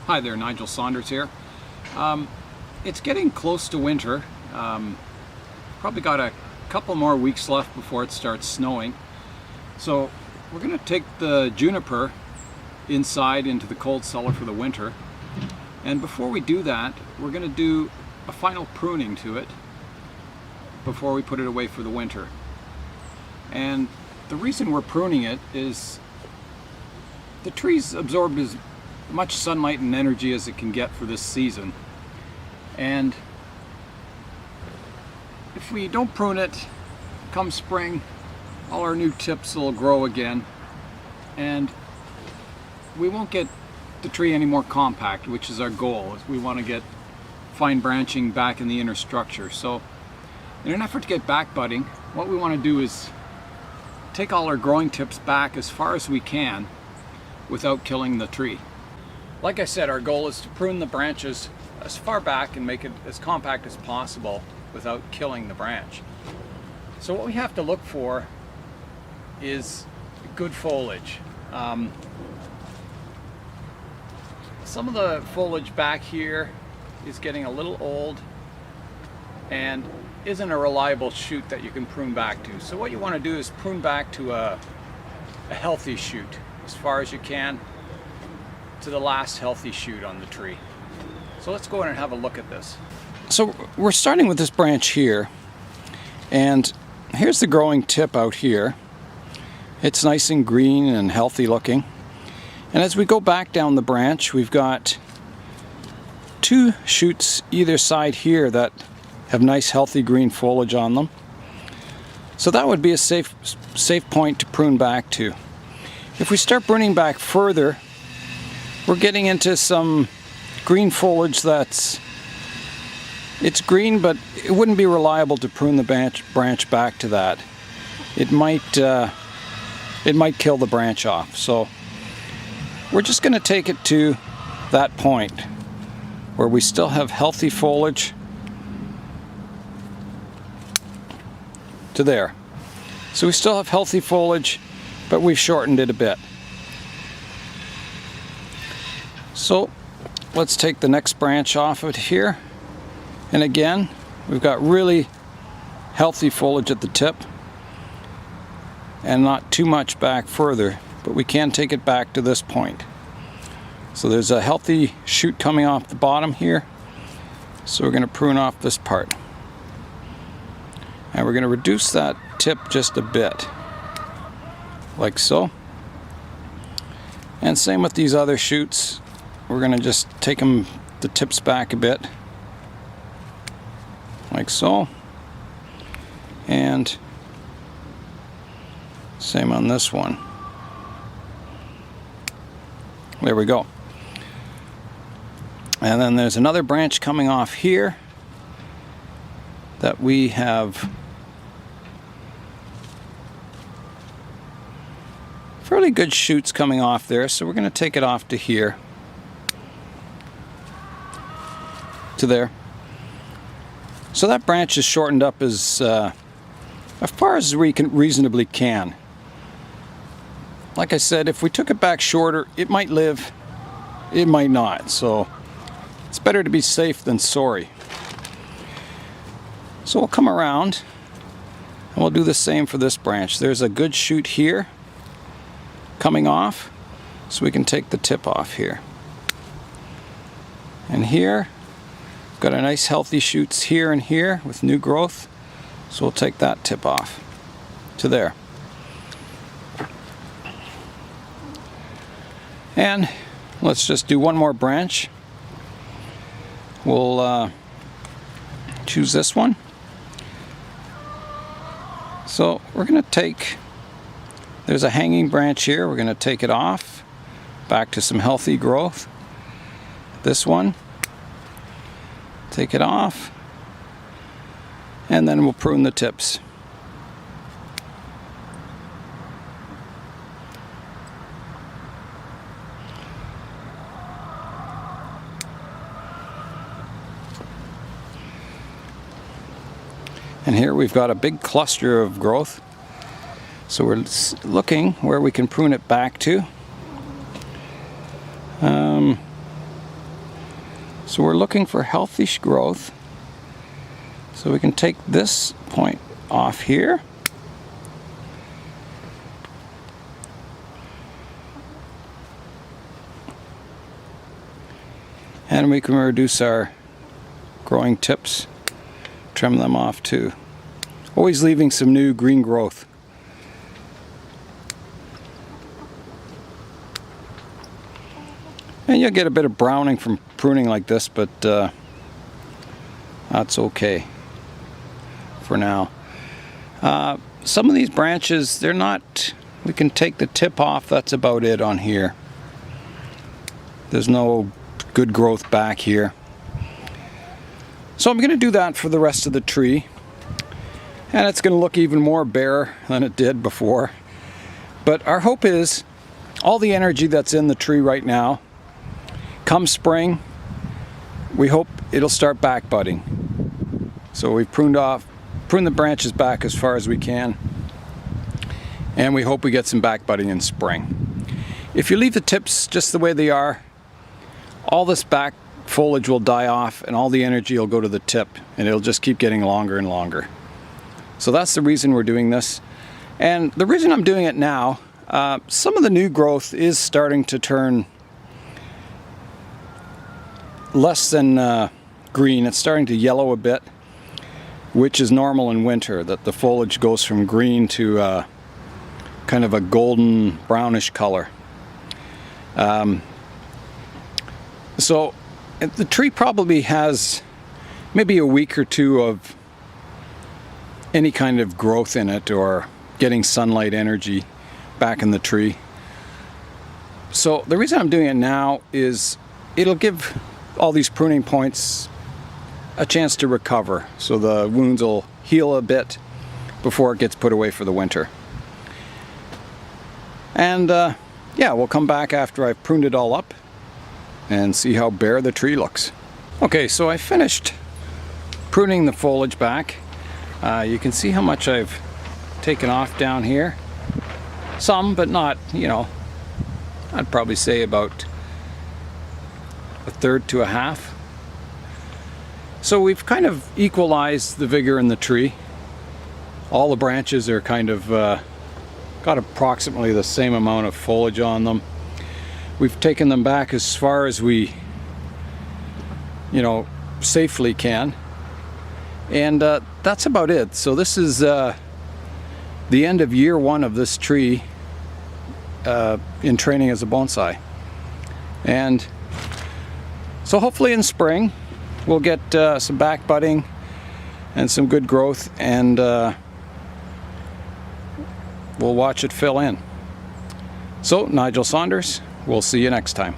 Hi there, Nigel Saunders here. It's getting close to winter. Probably got a couple more weeks left before it starts snowing. So we're going to take the juniper inside into the cold cellar for the winter. And before we do that, we're going to do a final pruning to it before we put it away for the winter. And the reason we're pruning it is the tree's absorbed as much sunlight and energy as it can get for this season. And if we don't prune it, come spring, all our new tips will grow again, and we won't get the tree any more compact, which is our goal. We want to get fine branching back in the inner structure. So in an effort to get back budding, what we want to do is take all our growing tips back as far as we can without killing the tree. Like I said, our goal is to prune the branches as far back and make it as compact as possible without killing the branch. So what we have to look for is good foliage. Some of the foliage back here is getting a little old and isn't a reliable shoot that you can prune back to. So what you want to do is prune back to a healthy shoot as far as you can, to the last healthy shoot on the tree. So let's go in and have a look at this. So we're starting with this branch here, and here's the growing tip out here. It's nice and green and healthy looking. And as we go back down the branch, we've got two shoots either side here that have nice healthy green foliage on them. So that would be a safe point to prune back to. If we start pruning back further, we're getting into some green foliage it's green, but it wouldn't be reliable to prune the branch back to that. It might kill the branch off. So we're just going to take it to that point where we still have healthy foliage to there. So we still have healthy foliage, but we've shortened it a bit. So let's take the next branch off of here, and again we've got really healthy foliage at the tip and not too much back further, but we can take it back to this point. So there's a healthy shoot coming off the bottom here, so we're going to prune off this part, and we're going to reduce that tip just a bit like so. And same with these other shoots. We're going to just take the tips back a bit, like so. And same on this one. There we go. And then there's another branch coming off here that we have fairly good shoots coming off there, so we're going to take it off to here. To there. So that branch is shortened up as far as we can reasonably can. Like I said, if we took it back shorter, it might live, it might not. So it's better to be safe than sorry. So we'll come around and we'll do the same for this branch. There's a good shoot here coming off, so we can take the tip off here. And here got a nice healthy shoots here and here with new growth, so we'll take that tip off to there. And let's just do one more branch. We'll choose this one. So we're going to take, there's a hanging branch here, we're going to take it off back to some healthy growth. This one, take it off, and then we'll prune the tips. And here we've got a big cluster of growth. So we're looking where we can prune it back to. So we're looking for healthy growth. So we can take this point off here. And we can reduce our growing tips, trim them off too. Always leaving some new green growth. And you'll get a bit of browning from pruning like this, but that's okay for now. Some of these branches, they're not, we can take the tip off, that's about it on here. There's no good growth back here. So I'm going to do that for the rest of the tree. And it's going to look even more bare than it did before. But our hope is all the energy that's in the tree right now, come spring, we hope it'll start back budding. So we've pruned the branches back as far as we can. And we hope we get some back budding in spring. If you leave the tips just the way they are, all this back foliage will die off and all the energy will go to the tip and it'll just keep getting longer and longer. So that's the reason we're doing this. And the reason I'm doing it now, some of the new growth is starting to turn less than green. It's starting to yellow a bit, which is normal in winter, that the foliage goes from green to kind of a golden brownish color. So the tree probably has maybe a week or two of any kind of growth in it or getting sunlight energy back in the tree. So the reason I'm doing it now is it'll give all these pruning points a chance to recover, so the wounds will heal a bit before it gets put away for the winter. And yeah, we'll come back after I've pruned it all up and see how bare the tree looks. Okay, so I finished pruning the foliage back. You can see how much I've taken off down here. Some, but not, you know, I'd probably say about a third to a half. So we've kind of equalized the vigor in the tree. All the branches are kind of got approximately the same amount of foliage on them. We've taken them back as far as we, you know, safely can. And that's about it. So this is the end of year one of this tree in training as a bonsai. And so hopefully in spring we'll get some back budding and some good growth, and we'll watch it fill in. So Nigel Saunders, we'll see you next time.